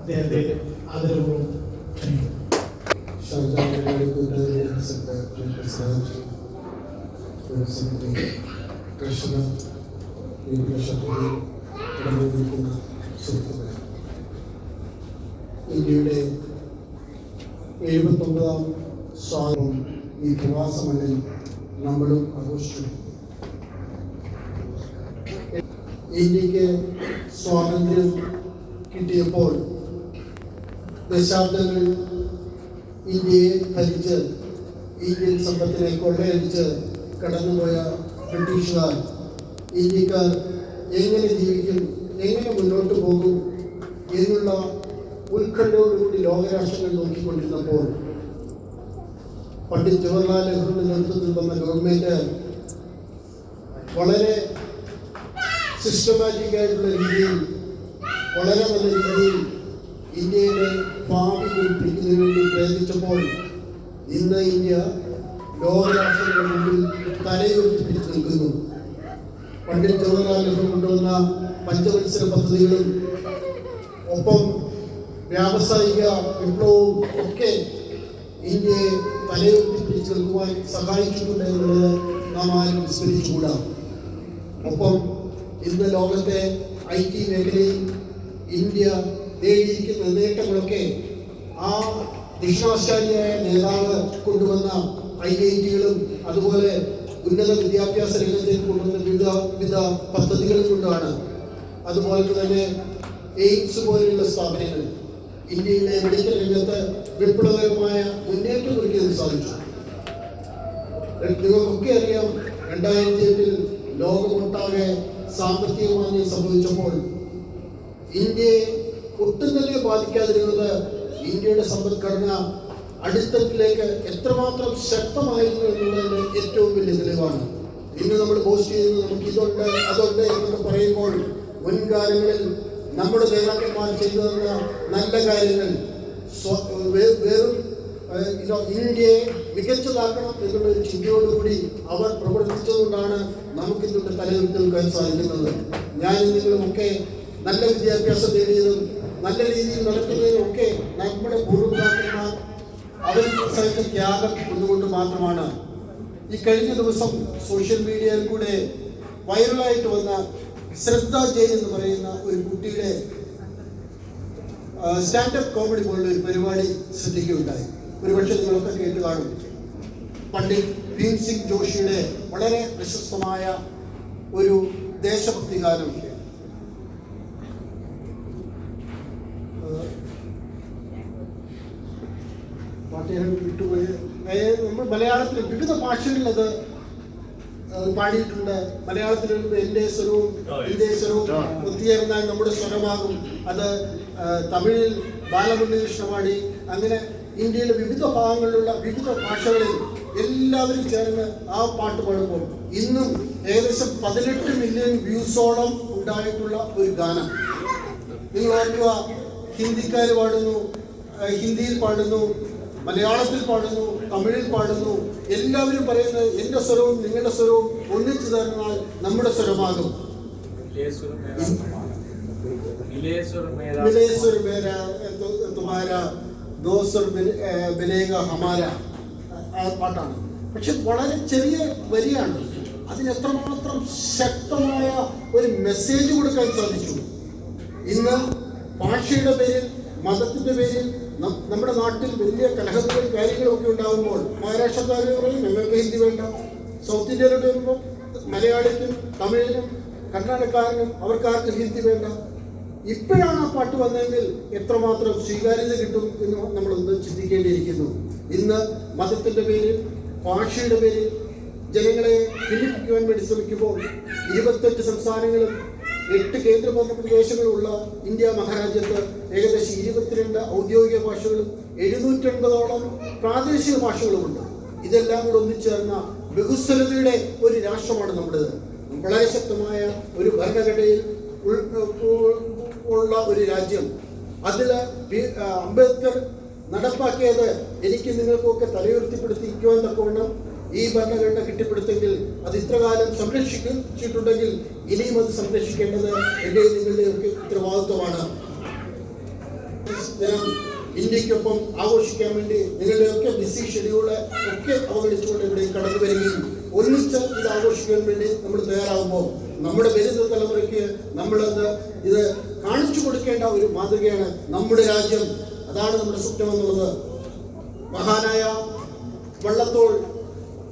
അദ്ദേഹത്തെ ആദരവും അറിയിക്കും. ഇന്ത്യയുടെ 79ാം സ്വാതന്ത്ര്യം ഈ പ്രവാസ മണ്ണിൽ നമ്മളും ആഘോഷിച്ചു. ഇന്ത്യക്ക് സ്വാതന്ത്ര്യം കിട്ടിയപ്പോൾ ദശാബ്ദങ്ങൾ ഇന്ത്യയെ ഭരിച്ച് ഇന്ത്യൻ സമ്പത്തിനെ കൊള്ളയടിച്ച് കടന്നുപോയ ബ്രിട്ടീഷുകാർ ഇന്ത്യക്കാർ എങ്ങനെ ജീവിക്കും, എങ്ങനെ മുന്നോട്ട് പോകും എന്നുള്ള ഉത്കണ്ഠയോടുകൂടി ലോകരാഷ്ട്രങ്ങൾ നോക്കിക്കൊണ്ടിരുന്നപ്പോൾ പണ്ഡിറ്റ് ജവഹർലാൽ നെഹ്റുവിന്റെ നേതൃത്വത്തിൽ വന്ന ഗവൺമെന്റ് വളരെ സിസ്റ്റമാറ്റിക് ആയിട്ടുള്ള രീതിയിൽ, വളരെ നല്ല രീതിയിൽ ഇന്ത്യയുടെ ഭാവി പിടിക്കുന്നതിന് വേണ്ടി പ്രയത്നിച്ചപ്പോൾ ഇന്ന് ഇന്ത്യ ലോകരാഷ്ട്രങ്ങളുടെ മുമ്പിൽ തലയുയർത്തി പിടിച്ചു നിൽക്കുന്നു. പണ്ഡിറ്റ് ജവഹർലാൽ നെഹ്റു കൊണ്ടുവന്ന പഞ്ചവത്സര പദ്ധതികളും ഒപ്പം വ്യാവസായിക വിപ്ലവവും ഒക്കെ ഇന്ത്യയെ തലയുയർത്തി പിടിച്ചു നിൽക്കുവാൻ സഹായിച്ചിട്ടുണ്ട് എന്നുള്ളത് നാം ആരും വിസ്മരിച്ചുകൂടാ. ഒപ്പം ഇന്ന് ലോകത്തെ IT മേഖലയിൽ ഇന്ത്യ നേടിയിരിക്കുന്ന നേട്ടങ്ങളൊക്കെ ആ ദിശാശാലിയായ നേതാവ് കൊണ്ടുവന്ന IIT-കളും അതുപോലെ ഉന്നത വിദ്യാഭ്യാസ രംഗത്തേക്ക് കൊണ്ടുവന്ന വിവിധ പദ്ധതികൾ കൊണ്ടാണ്. അതുപോലെ തന്നെ എയിംസ് പോലെയുള്ള സ്ഥാപനങ്ങൾ ഇന്ത്യയിലെ മെഡിക്കൽ രംഗത്ത് വിപ്ലവകരമായ മുന്നേറ്റം കുറിക്കാൻ സാധിച്ചു. നിങ്ങൾക്കൊക്കെ അറിയാം, 2008 ലോകമൊട്ടാകെ സാമ്പത്തിക മാന്ദ്യം സംഭവിച്ചപ്പോൾ ഇന്ത്യയെ ഒട്ടും തന്നെ ബാധിക്കാതിരുന്നത് ഇന്ത്യയുടെ സമ്പദ്ഘടന അടിത്തട്ടിലേക്ക് എത്രമാത്രം ശക്തമായിരുന്നു എന്നുള്ളതിന് ഏറ്റവും വലിയ തെളിവാണ്. ഇന്ന് നമ്മൾ പോസ്റ്റ് ചെയ്യുന്നത് നമുക്ക് ഇതുണ്ട് അതുണ്ട് എന്നൊക്കെ പറയുമ്പോൾ മുൻകാലങ്ങളിൽ നമ്മുടെ നേതാക്കന്മാർ ചെയ്തു തന്ന നല്ല കാര്യങ്ങൾ വെറും ഇന്ത്യയെ മികച്ചതാക്കണം എന്നുള്ള ഒരു ചിന്തയോടുകൂടി അവർ പ്രവർത്തിച്ചതുകൊണ്ടാണ് നമുക്കിതിന്റെ തലയുയർത്തി നിൽക്കാൻ സാധിക്കുന്നത്. ഞാനും നിങ്ങളുമൊക്കെ നല്ല വിദ്യാഭ്യാസം നേടിയതും നല്ല രീതിയിൽ നടക്കുന്നതിനും ഒക്കെ നമ്മുടെ പൂർവ്വപിതാക്കന്മാർ അവർക്ക് സഹിച്ച ത്യാഗം ഒന്നുകൊണ്ട് മാത്രമാണ്. ഈ കഴിഞ്ഞ ദിവസം സോഷ്യൽ മീഡിയയിൽ കൂടെ വൈറലായിട്ട് വന്ന ശ്രദ്ധ ജയ് എന്ന് പറയുന്ന ഒരു കുട്ടിയുടെ സ്റ്റാൻഡപ്പ് കോമഡി പോലുള്ള ഒരു പരിപാടി ശ്രദ്ധിക്കുകയുണ്ടായി. ഒരുപക്ഷെ നിങ്ങളൊക്കെ കേട്ട് കാണും. പണ്ഡിറ്റ് ഭീം സിംഗ് ജോഷിയുടെ വളരെ പ്രശസ്തമായ ഒരു ദേശഭക്തി ഗാനം വിട്ടുപോയി. നമ്മൾ മലയാളത്തിൽ വിവിധ ഭാഷകളിൽ അത് പാടിയിട്ടുണ്ട്. മലയാളത്തിൽ എൻ്റെ സ്വരവും എൻ്റെ സ്വരവും ഒത്തുചേർന്നാൽ നമ്മുടെ സ്വരമാകും. അത് തമിഴിൽ ബാലമുരളീകൃഷ്ണ പാടി. അങ്ങനെ ഇന്ത്യയിലെ വിവിധ ഭാഗങ്ങളിലുള്ള വിവിധ ഭാഷകളിൽ എല്ലാവരും ചേർന്ന് ആ പാട്ട് പാടുമ്പോൾ ഇന്നും ഏകദേശം 18 മില്യൺ വ്യൂസോളം ഉണ്ടായിട്ടുള്ള ഒരു ഗാനം. നിങ്ങൾ ഓർക്കുക, ഹിന്ദിക്കാർ പാടുന്നു, ഹിന്ദിയിൽ പാടുന്നു, മലയാളത്തിൽ പാടുന്നു, തമിഴിൽ പാടുന്നു. എല്ലാവരും പറയുന്നത് എൻ്റെ സ്വരവും നിങ്ങളുടെ സ്വരവും ഒന്നിച്ചു തന്നാൽ നമ്മുടെ സ്വരമാകും. പാട്ടാണ്. പക്ഷെ വളരെ ചെറിയ വരിയാണ്. അതിനെത്രമാത്രം ശക്തമായ ഒരു മെസ്സേജ് കൊടുക്കാൻ സാധിച്ചു. ഇന്ന് ഭാഷയുടെ പേരിൽ, മതത്തിന്റെ പേരിൽ നമ്മുടെ നാട്ടിൽ വലിയ കലഹങ്ങളും കാര്യങ്ങളൊക്കെ ഉണ്ടാകുമ്പോൾ മഹാരാഷ്ട്രക്കാർ പറയും ഞങ്ങൾക്ക് ഹിന്ദി വേണ്ട. സൗത്ത് ഇന്ത്യയിലോട്ട് വരുമ്പോൾ മലയാളിക്കും തമിഴിനും കർണാടകക്കാരനും അവർക്കാർക്കും ഹിന്ദി വേണ്ട. ഇപ്പോഴാണ് ആ പാട്ട് വന്നതെങ്കിൽ എത്രമാത്രം സ്വീകാര്യത കിട്ടും എന്ന് നമ്മളൊന്ന് ചിന്തിക്കേണ്ടിയിരിക്കുന്നു. ഇന്ന് മതത്തിന്റെ പേരിൽ, ഭാഷയുടെ പേരിൽ ജനങ്ങളെ ഭിന്നിപ്പിക്കുവാൻ വേണ്ടി ശ്രമിക്കുമ്പോൾ 28 സംസ്ഥാനങ്ങളും 8 കേന്ദ്രഭരണ പ്രദേശങ്ങളുള്ള ഇന്ത്യ മഹാരാജ്യത്ത് ഏകദേശം 22 ഔദ്യോഗിക ഭാഷകളും 750ഓളം പ്രാദേശിക ഭാഷകളുമുണ്ട്. ഇതെല്ലാം കൂടെ ഒന്നിച്ചേർന്ന ബഹുസ്വരതയുടെ ഒരു രാഷ്ട്രമാണ് നമ്മുടേത്. വളരെ ശക്തമായ ഒരു ഭരണഘടനയിൽ ഉള്ള ഒരു രാജ്യം. അതിൽ അംബേദ്കർ നടപ്പാക്കിയത് എനിക്ക് നിങ്ങൾക്കൊക്കെ തലയുയർത്തിപ്പെടുത്തിക്കുവാൻ തക്കവണ്ണം ഈ ഭരണഘടന കെട്ടിപ്പടുത്തെങ്കിൽ അത് ഇത്രകാലം സംരക്ഷിച്ചിട്ടുണ്ടെങ്കിൽ ഇനിയും അത് സംരക്ഷിക്കേണ്ടത് എൻ്റെ നിങ്ങളുടെയൊക്കെ ഉത്തരവാദിത്വമാണ്. ദിനം ഇന്ത്യക്കൊപ്പം ആഘോഷിക്കാൻ വേണ്ടി നിങ്ങളുടെയൊക്കെ ബിസി ഷെഡ്യൂള് ഒക്കെ അവഗണിച്ചുകൊണ്ട് ഇവിടെ കടന്നു വരികയും ഒന്നിച്ച് ഇത് ആഘോഷിക്കാൻ വേണ്ടി നമ്മൾ തയ്യാറാകുമ്പോൾ നമ്മുടെ വരുന്ന തലമുറയ്ക്ക് ഇത് കാണിച്ചു കൊടുക്കേണ്ട ഒരു മാതൃകയാണ് നമ്മുടെ രാജ്യം. അതാണ് നമ്മുടെ സ്വപ്നം എന്നുള്ളത്. മഹാനായ വള്ളത്തോൾ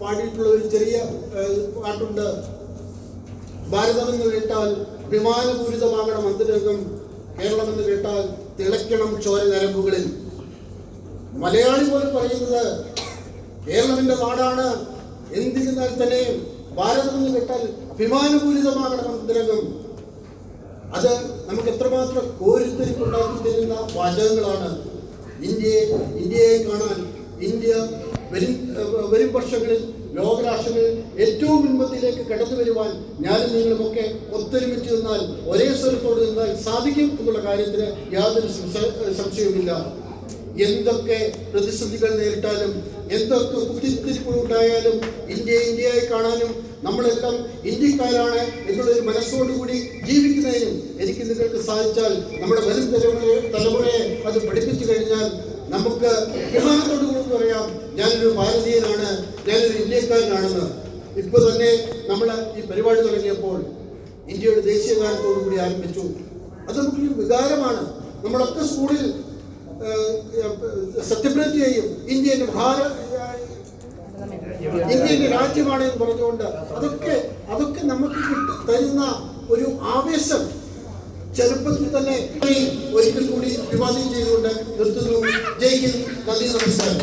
പാടിയിട്ടുള്ള ഒരു ചെറിയ പാട്ടുണ്ട്. ഭാരതമെന്ന് കേട്ടാൽ അഭിമാനപൂരിതമാകണം അന്തരംഗം, കേരളമെന്ന് കേട്ടാൽ തിളയ്ക്കണം ചോര നരമ്പുകളിൽ. മലയാളി പോലും പറയുന്നത് കേരളത്തിന്റെ നാടാണ്. എന്തിരുന്നാൽ തന്നെയും ഭാരതമെന്ന് കേട്ടാൽ അഭിമാനപൂരിതമാകണം അന്തരംഗം. അത് നമുക്ക് എത്രമാത്രം കോരിത്തരിപ്പുണ്ടാക്കി തരുന്ന വാചകങ്ങളാണ്. ഇന്ത്യയെ കാണാൻ ഇന്ത്യ വരും വർഷങ്ങളിൽ ലോകരാഷ്ട്രങ്ങളിൽ ഏറ്റവും മുൻപത്തിലേക്ക് കടന്നു വരുവാൻ ഞാനും നിങ്ങളുമൊക്കെ ഒത്തൊരുമിച്ച് നിന്നാൽ, ഒരേ സ്വരത്തോട് നിന്നാൽ സാധിക്കും എന്നുള്ള കാര്യത്തിന് യാതൊരു സംശയവുമില്ല. എന്തൊക്കെ പ്രതിസന്ധികൾ നേരിട്ടാലും, എന്തൊക്കെ കുത്തിത്തിരിപ്പുകൾ ഉണ്ടായാലും ഇന്ത്യയായി കാണാനും നമ്മളെല്ലാം ഇന്ത്യക്കാരാണ് എന്നുള്ളൊരു മനസ്സോടുകൂടി ജീവിക്കുന്നതിനും എനിക്ക് നിങ്ങൾക്ക് സാധിച്ചാൽ, നമ്മുടെ വരും തലമുറയെ അത് പഠിപ്പിച്ചു കഴിഞ്ഞാൽ നമുക്ക് അഭിമാനത്തോടു കൂടി പറയാം, ഞാനൊരു ഭാരതീയനാണ്, ഞാനൊരു ഇന്ത്യക്കാരനാണെന്ന്. ഇപ്പോൾ തന്നെ നമ്മൾ ഈ പരിപാടി തുടങ്ങിയപ്പോൾ ഇന്ത്യയുടെ ദേശീയ ഗാനത്തോടു കൂടി ആരംഭിച്ചു. അത് നമുക്കൊരു വികാരമാണ്. നമ്മളൊക്കെ സ്കൂളിൽ സത്യപ്രതിജ്ഞ ചെയ്യും, ഇന്ത്യൻ്റെ രാജ്യമാണ് എന്ന് പറഞ്ഞുകൊണ്ട്. അതൊക്കെ നമുക്ക് തരുന്ന ഒരു ആവേശം ചെറുപ്പത്തിൽ തന്നെ ഒരിക്കൽ കൂടി അഭിവാദ്യം ചെയ്തുകൊണ്ട് നിർത്തുന്നു. ജയ് ഹിന്ദ്, നന്ദി, നമസ്കാരം.